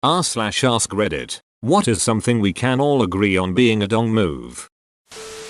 r/ask Reddit. What is something we can all agree on being a dong move?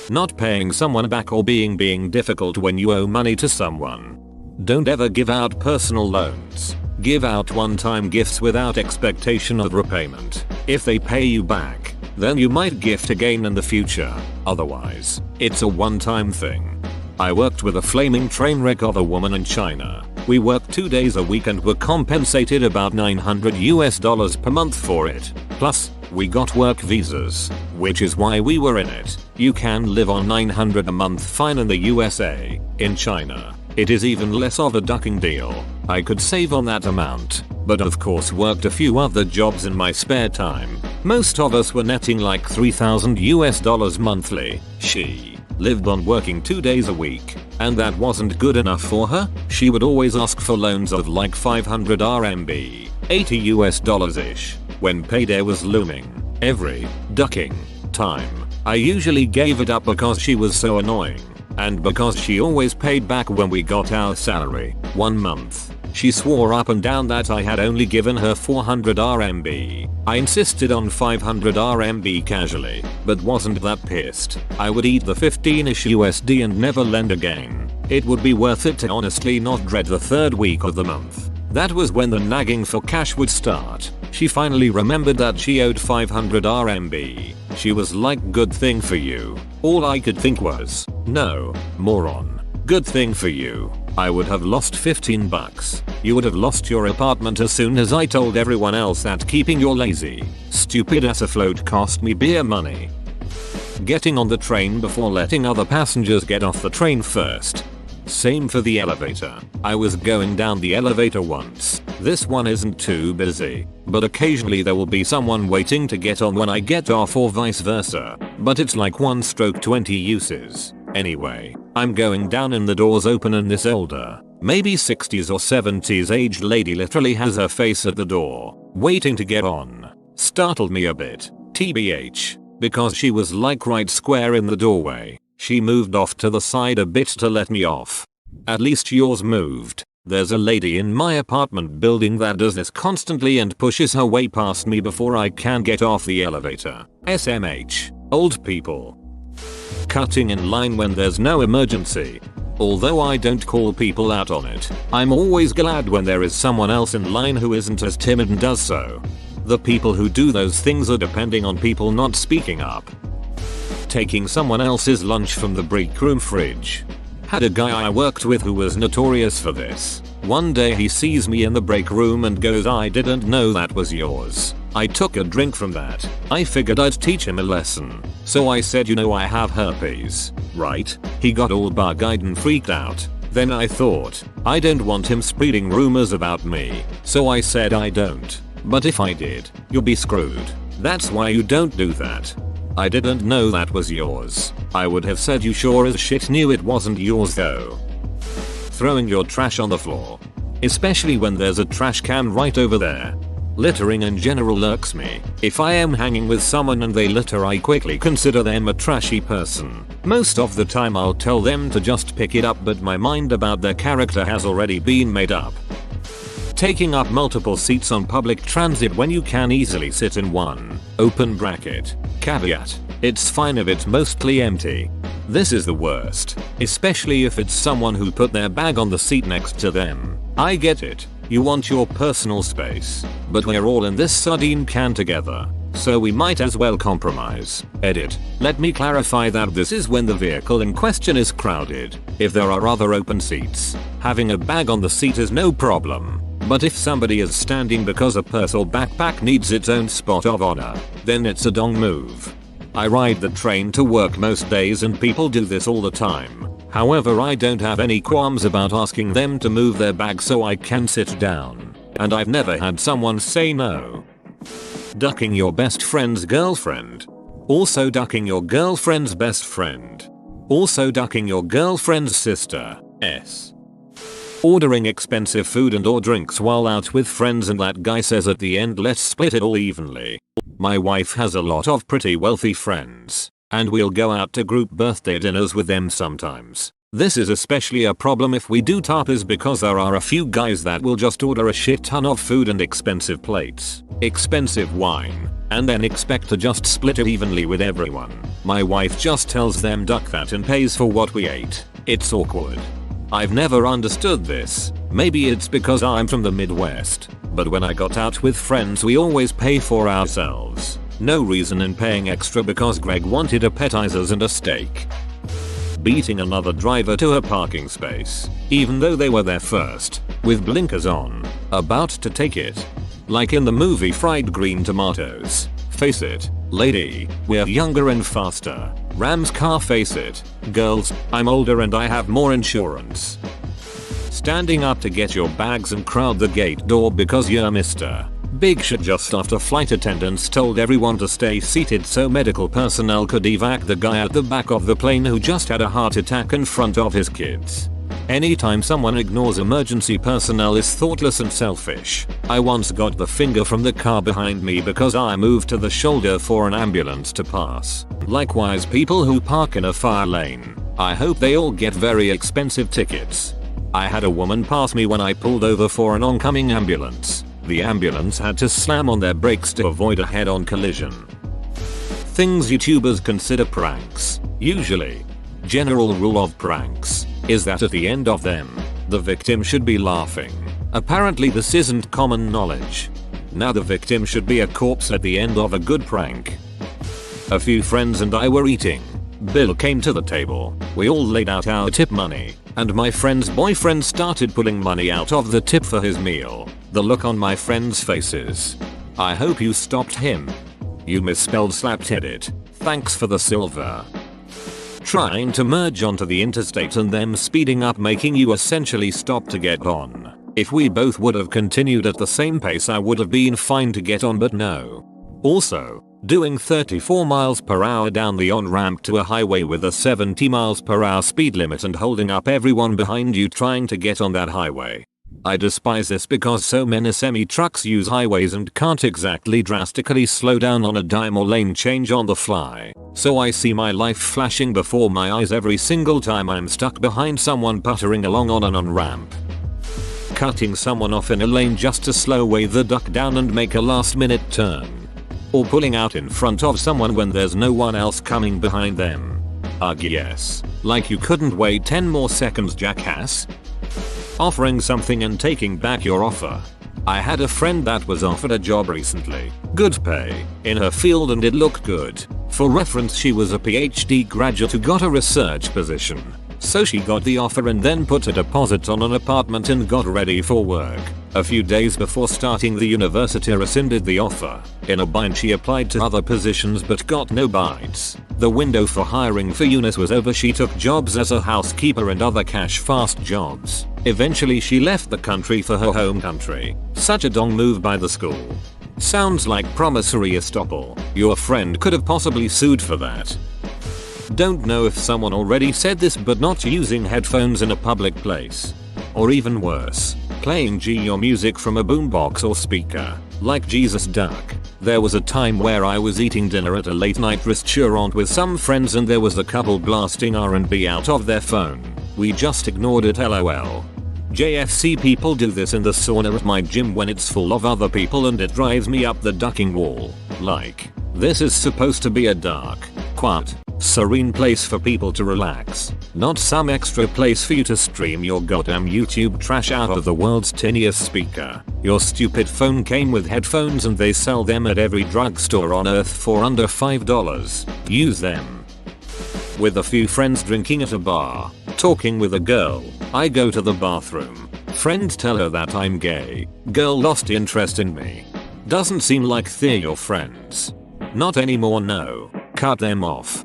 Not paying someone back or being difficult when you owe money to someone. Don't ever give out personal loans. Give out one-time gifts without expectation of repayment. If they pay you back, then you might gift again in the future. Otherwise, it's a one-time thing. I worked with a flaming train wreck of a woman in China. We worked 2 days a week and were compensated about $900 per month for it. Plus, we got work visas, which is why we were in it. You can live on $900 a month fine in the USA. In China, it is even less of a ducking deal. I could save on that amount, but of course worked a few other jobs in my spare time. Most of us were netting like $3,000 monthly. She lived on working 2 days a week, and that wasn't good enough for her. She would always ask for loans of like 500 RMB, $80-ish, when payday was looming. Every ducking time, I usually gave it up because she was so annoying, and because she always paid back when we got our salary. One month, she swore up and down that I had only given her 400 RMB. I insisted on 500 RMB casually, but wasn't that pissed. I would eat the 15-ish USD and never lend again. It would be worth it to honestly not dread the third week of the month. That was when the nagging for cash would start. She finally remembered that she owed 500 RMB. She was like, good thing for you. All I could think was, no, moron. Good thing for you. I would have lost 15 bucks. You would have lost your apartment as soon as I told everyone else that keeping your lazy, stupid ass afloat cost me beer money. Getting on the train before letting other passengers get off the train first. Same for the elevator. I was going down the elevator once. This one isn't too busy, but occasionally there will be someone waiting to get on when I get off or vice versa. But it's like 1/20 uses. Anyway, I'm going down and the doors open and this older, maybe 60s or 70s aged lady literally has her face at the door, waiting to get on. Startled me a bit, tbh, because she was like right square in the doorway. She moved off to the side a bit to let me off. At least yours moved. There's a lady in my apartment building that does this constantly and pushes her way past me before I can get off the elevator. SMH. Old people. Cutting in line when there's no emergency. Although I don't call people out on it, I'm always glad when there is someone else in line who isn't as timid and does so. The people who do those things are depending on people not speaking up. Taking someone else's lunch from the break room fridge. Had a guy I worked with who was notorious for this. One day he sees me in the break room and goes, I didn't know that was yours. I took a drink from that. I figured I'd teach him a lesson. So I said, you know I have herpes, right? He got all bug-eyed and freaked out. Then I thought, I don't want him spreading rumors about me. So I said I don't. But if I did, you'll be screwed. That's why you don't do that. I didn't know that was yours. I would have said you sure as shit knew it wasn't yours though. Throwing your trash on the floor. Especially when there's a trash can right over there. Littering in general irks me. If I am hanging with someone and they litter, I quickly consider them a trashy person. Most of the time I'll tell them to just pick it up, but my mind about their character has already been made up. Taking up multiple seats on public transit when you can easily sit in one. Open bracket. Caveat. It's fine if it's mostly empty. This is the worst. Especially if it's someone who put their bag on the seat next to them. I get it. You want your personal space. But we're all in this sardine can together. So we might as well compromise. Edit. Let me clarify that this is when the vehicle in question is crowded. If there are other open seats, having a bag on the seat is no problem. But if somebody is standing because a purse or backpack needs its own spot of honor, then it's a dong move. I ride the train to work most days and people do this all the time. However, I don't have any qualms about asking them to move their bag so I can sit down. And I've never had someone say no. Ducking your best friend's girlfriend. Also ducking your girlfriend's best friend. Also ducking your girlfriend's sister. Ordering expensive food and or drinks while out with friends and that guy says at the end, let's split it all evenly. My wife has a lot of pretty wealthy friends, and we'll go out to group birthday dinners with them sometimes. This is especially a problem if we do tapas because there are a few guys that will just order a shit ton of food and expensive plates, expensive wine, and then expect to just split it evenly with everyone. My wife just tells them duck that and pays for what we ate. It's awkward. I've never understood this. Maybe it's because I'm from the Midwest, but when I got out with friends we always pay for ourselves. No reason in paying extra because Greg wanted appetizers and a steak. Beating another driver to a parking space, even though they were there first, with blinkers on, about to take it. Like in the movie Fried Green Tomatoes. Face it, lady, we're younger and faster. Ram's car, face it. Girls, I'm older and I have more insurance. Standing up to get your bags and crowd the gate door because you're Mr. Big shit just after flight attendants told everyone to stay seated so medical personnel could evac the guy at the back of the plane who just had a heart attack in front of his kids. Anytime someone ignores emergency personnel is thoughtless and selfish. I once got the finger from the car behind me because I moved to the shoulder for an ambulance to pass. Likewise, people who park in a fire lane, I hope they all get very expensive tickets. I had a woman pass me when I pulled over for an oncoming ambulance. The ambulance had to slam on their brakes to avoid a head-on collision. Things YouTubers consider pranks. Usually. General rule of pranks is that at the end of them, the victim should be laughing. Apparently this isn't common knowledge. Now the victim should be a corpse at the end of a good prank. A few friends and I were eating. Bill came to the table. We all laid out our tip money, and my friend's boyfriend started pulling money out of the tip for his meal. The look on my friend's faces. I hope you stopped him. You misspelled slapped it. Thanks for the silver. Trying to merge onto the interstate and them speeding up making you essentially stop to get on. If we both would have continued at the same pace I would have been fine to get on, but no. Also, doing 34 miles per hour down the on-ramp to a highway with a 70 miles per hour speed limit and holding up everyone behind you trying to get on that highway. I despise this because so many semi-trucks use highways and can't exactly drastically slow down on a dime or lane change on the fly. So I see my life flashing before my eyes every single time I'm stuck behind someone puttering along on an on-ramp. Cutting someone off in a lane just to slow way the duck down and make a last-minute turn. Or pulling out in front of someone when there's no one else coming behind them. Ugh, yes. Like you couldn't wait 10 more seconds, jackass. Offering something and taking back your offer. I had a friend that was offered a job recently. Good pay, in her field, and it looked good. For reference, she was a PhD graduate who got a research position. So she got the offer and then put a deposit on an apartment and got ready for work. A few days before starting the university rescinded the offer. In a bind she applied to other positions but got no bites. The window for hiring for Eunice was over. She took jobs as a housekeeper and other cash fast jobs. Eventually she left the country for her home country. Such a dong move by the school. Sounds like promissory estoppel. Your friend could have possibly sued for that. Don't know if someone already said this, but not using headphones in a public place. Or even worse, playing your music from a boombox or speaker, like Jesus Duck. There was a time where I was eating dinner at a late night restaurant with some friends and there was a couple blasting R&B out of their phone. We just ignored it, lol. JFC people do this in the sauna at my gym when it's full of other people and it drives me up the ducking wall. Like, this is supposed to be a dark, quiet, serene place for people to relax, not some extra place for you to stream your goddamn YouTube trash out of the world's tiniest speaker. Your stupid phone came with headphones and they sell them at every drugstore on earth for under $5. Use them. With a few friends drinking at a bar, talking with a girl, I go to the bathroom. Friends tell her that I'm gay. Girl lost interest in me. Doesn't seem like they're your friends. Not anymore, no. Cut them off.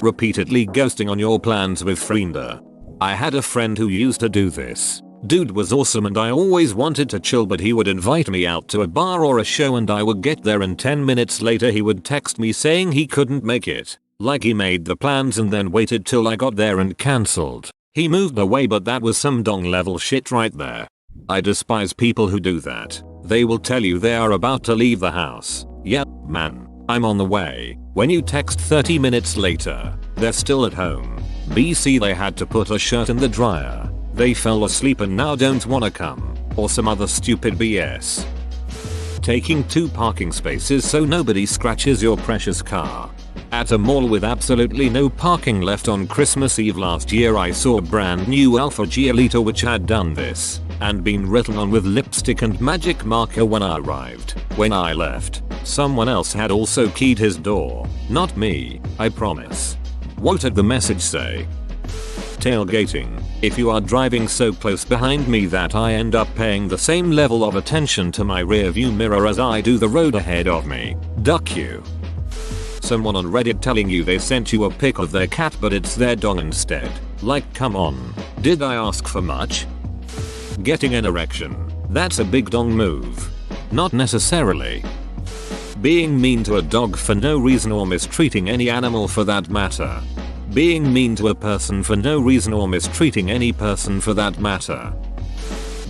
Repeatedly ghosting on your plans with frienda. I had a friend who used to do this. Dude was awesome and I always wanted to chill, but he would invite me out to a bar or a show and I would get there and 10 minutes later he would text me saying he couldn't make it. Like he made the plans and then waited till I got there and cancelled. He moved away, but that was some dong level shit right there. I despise people who do that. They will tell you they are about to leave the house. Yeah, man, I'm on the way. When you text 30 minutes later, they're still at home. BC they had to put a shirt in the dryer. They fell asleep and now don't wanna come. Or some other stupid BS. Taking 2 parking spaces so nobody scratches your precious car. At a mall with absolutely no parking left on Christmas Eve last year, I saw a brand new Alpha Giolito which had done this and been written on with lipstick and magic marker when I arrived. When I left, someone else had also keyed his door. Not me, I promise. What did the message say? Tailgating. If you are driving so close behind me that I end up paying the same level of attention to my rearview mirror as I do the road ahead of me, duck you. Someone on Reddit telling you they sent you a pic of their cat but it's their dog instead. Like, come on. Did I ask for much? Getting an erection. That's a big dong move. Not necessarily. Being mean to a dog for no reason or mistreating any animal for that matter. Being mean to a person for no reason or mistreating any person for that matter.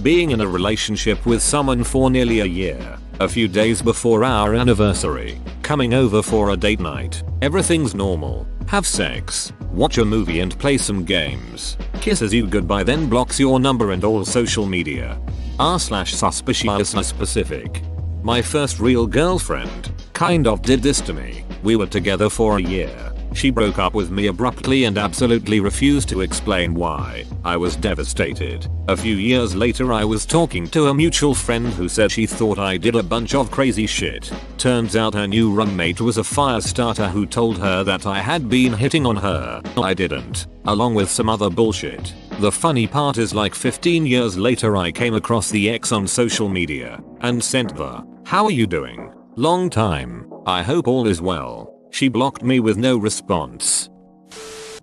Being in a relationship with someone for nearly a year. A few days before our anniversary. Coming over for a date night. Everything's normal. Have sex. Watch a movie and play some games. Kisses you goodbye then blocks your number and all social media. r/suspicious specific. My first real girlfriend kind of did this to me. We were together for a year. She broke up with me abruptly and absolutely refused to explain why. I was devastated. A few years later I was talking to a mutual friend who said she thought I did a bunch of crazy shit. Turns out her new roommate was a fire starter who told her that I had been hitting on her. I didn't. Along with some other bullshit. The funny part is like 15 years later I came across the ex on social media and sent the "How are you doing? Long time. I hope all is well." She blocked me with no response.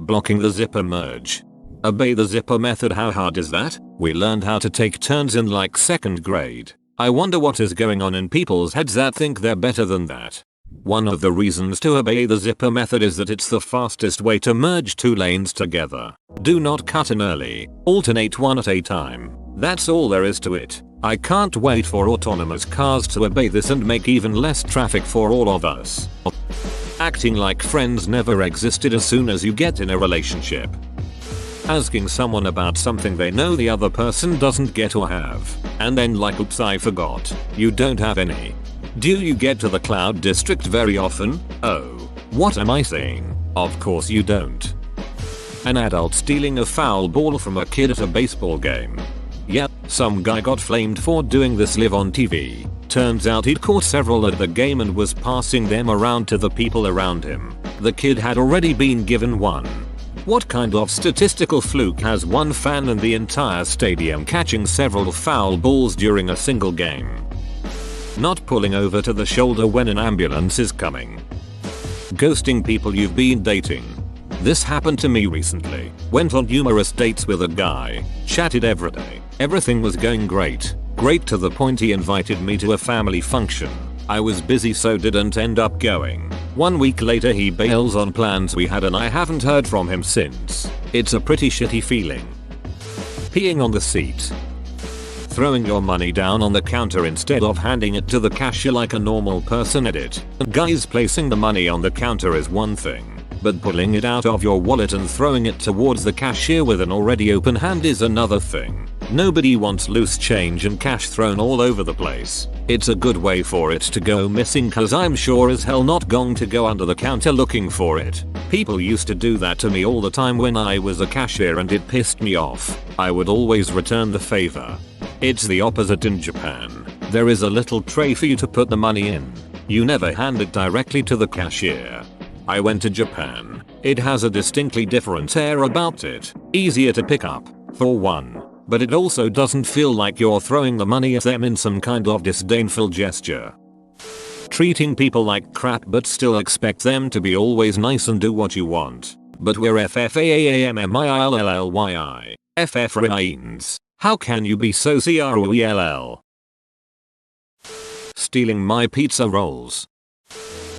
Blocking the zipper merge. Obey the zipper method. How hard is that? We learned how to take turns in like 2nd grade. I wonder what is going on in people's heads that think they're better than that. One of the reasons to obey the zipper method is that it's the fastest way to merge 2 lanes together. Do not cut in early. Alternate one at a time. That's all there is to it. I can't wait for autonomous cars to obey this and make even less traffic for all of us. Acting like friends never existed as soon as you get in a relationship. Asking someone about something they know the other person doesn't get or have. And then like, oops, I forgot. You don't have any. Do you get to the Cloud District very often? Oh. What am I saying? Of course you don't. An adult stealing a foul ball from a kid at a baseball game. Yep, some guy got flamed for doing this live on TV. Turns out he'd caught several at the game and was passing them around to the people around him. The kid had already been given one. What kind of statistical fluke has one fan in the entire stadium catching several foul balls during a single game? Not pulling over to the shoulder when an ambulance is coming. Ghosting people you've been dating. This happened to me recently. Went on numerous dates with a guy. Chatted every day. Everything was going great. Great to the point he invited me to a family function. I was busy so didn't end up going. 1 week later he bails on plans we had and I haven't heard from him since. It's a pretty shitty feeling. Peeing on the seat. Throwing your money down on the counter instead of handing it to the cashier like a normal person. Edit. Guys, placing the money on the counter is one thing. But pulling it out of your wallet and throwing it towards the cashier with an already open hand is another thing. Nobody wants loose change and cash thrown all over the place. It's a good way for it to go missing, cause I'm sure as hell not going to go under the counter looking for it. People used to do that to me all the time when I was a cashier and it pissed me off. I would always return the favor. It's the opposite in Japan. There is a little tray for you to put the money in. You never hand it directly to the cashier. I went to Japan. It has a distinctly different air about it. Easier to pick up, for one. But it also doesn't feel like you're throwing the money at them in some kind of disdainful gesture. Treating people like crap but still expect them to be always nice and do what you want. But we're FFAAMMILLLYI. FFRINs. How can you be so CROELL? Stealing my pizza rolls.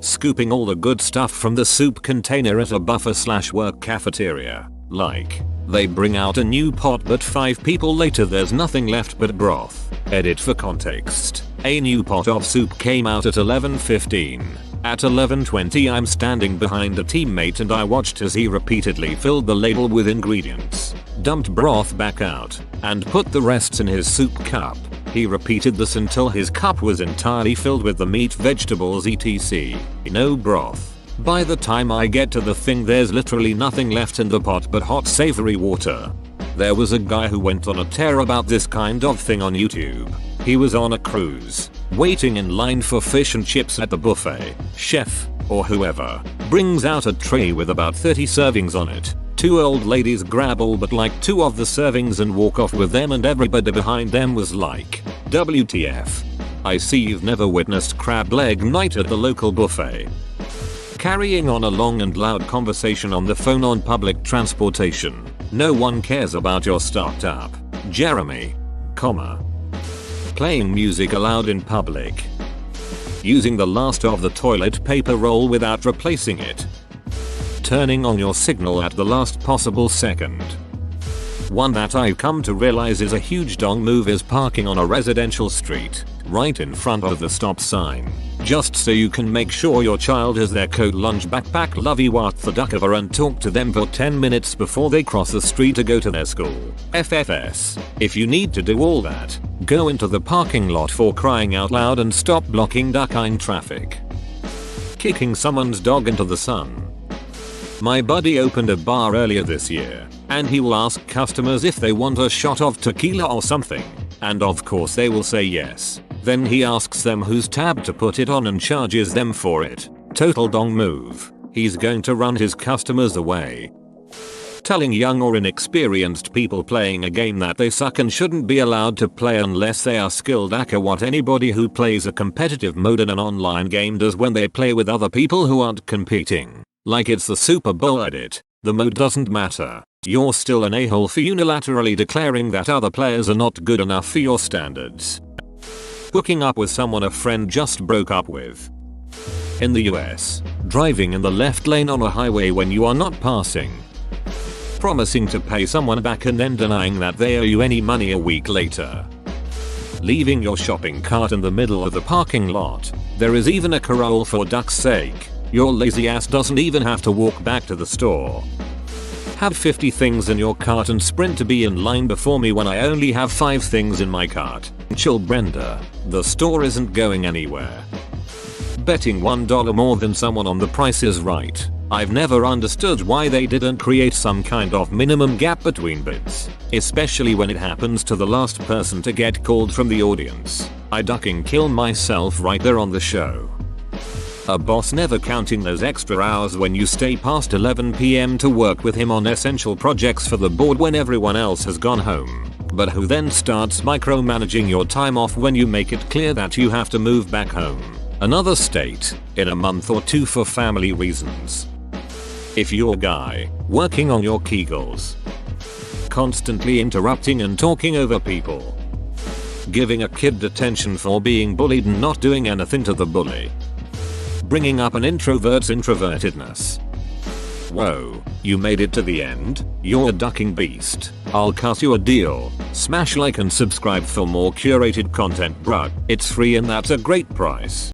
Scooping all the good stuff from the soup container at a buffer/work cafeteria. Like, they bring out a new pot but 5 people later there's nothing left but broth. Edit for context. A new pot of soup came out at 11:15. At 11:20 I'm standing behind a teammate and I watched as he repeatedly filled the ladle with ingredients, dumped broth back out, and put the rests in his soup cup. He repeated this until his cup was entirely filled with the meat, vegetables, etc. No broth. By the time I get to the thing there's literally nothing left in the pot but hot savory water. There was a guy who went on a tear about this kind of thing on YouTube. He was on a cruise, waiting in line for fish and chips at the buffet. Chef, or whoever, brings out a tray with about 30 servings on it. Two old ladies grab all but like 2 of the servings and walk off with them, and everybody behind them was like, WTF. I see you've never witnessed crab leg night at the local buffet. Carrying on a long and loud conversation on the phone on public transportation. No one cares about your startup. Jeremy. Playing music aloud in public. Using the last of the toilet paper roll without replacing it. Turning on your signal at the last possible second. One that I've come to realize is a huge dong move is parking on a residential street, right in front of the stop sign, just so you can make sure your child has their coat, lunch, backpack, lovey what the duck over, and talk to them for 10 minutes before they cross the street to go to their school. FFS. If you need to do all that, go into the parking lot for crying out loud and stop blocking duck-ine traffic. Kicking someone's dog into the sun. My buddy opened a bar earlier this year, and he will ask customers if they want a shot of tequila or something, and of course they will say yes. Then he asks them whose tab to put it on and charges them for it. Total dong move. He's going to run his customers away. Telling young or inexperienced people playing a game that they suck and shouldn't be allowed to play unless they are skilled at what anybody who plays a competitive mode in an online game does when they play with other people who aren't competing. Like it's the Super Bowl edit. The mode doesn't matter. You're still an a-hole for unilaterally declaring that other players are not good enough for your standards. Hooking up with someone a friend just broke up with. In the US, driving in the left lane on a highway when you are not passing. Promising to pay someone back and then denying that they owe you any money a week later. Leaving your shopping cart in the middle of the parking lot. There is even a corral for duck's sake. Your lazy ass doesn't even have to walk back to the store. Have 50 things in your cart and sprint to be in line before me when I only have 5 things in my cart. Chill, Brenda. The store isn't going anywhere. Betting $1 more than someone on The Price is Right. I've never understood why they didn't create some kind of minimum gap between bids, especially when it happens to the last person to get called from the audience. I ducking kill myself right there on the show. A boss never counting those extra hours when you stay past 11 PM to work with him on essential projects for the board when everyone else has gone home, but who then starts micromanaging your time off when you make it clear that you have to move back home, another state, in a month or 2 for family reasons. If you're a guy, working on your Kegels, constantly interrupting and talking over people, giving a kid detention for being bullied and not doing anything to the bully, bringing up an introvert's introvertedness. Whoa, you made it to the end? You're a ducking beast. I'll cut you a deal. Smash like and subscribe for more curated content, bruh. It's free and that's a great price.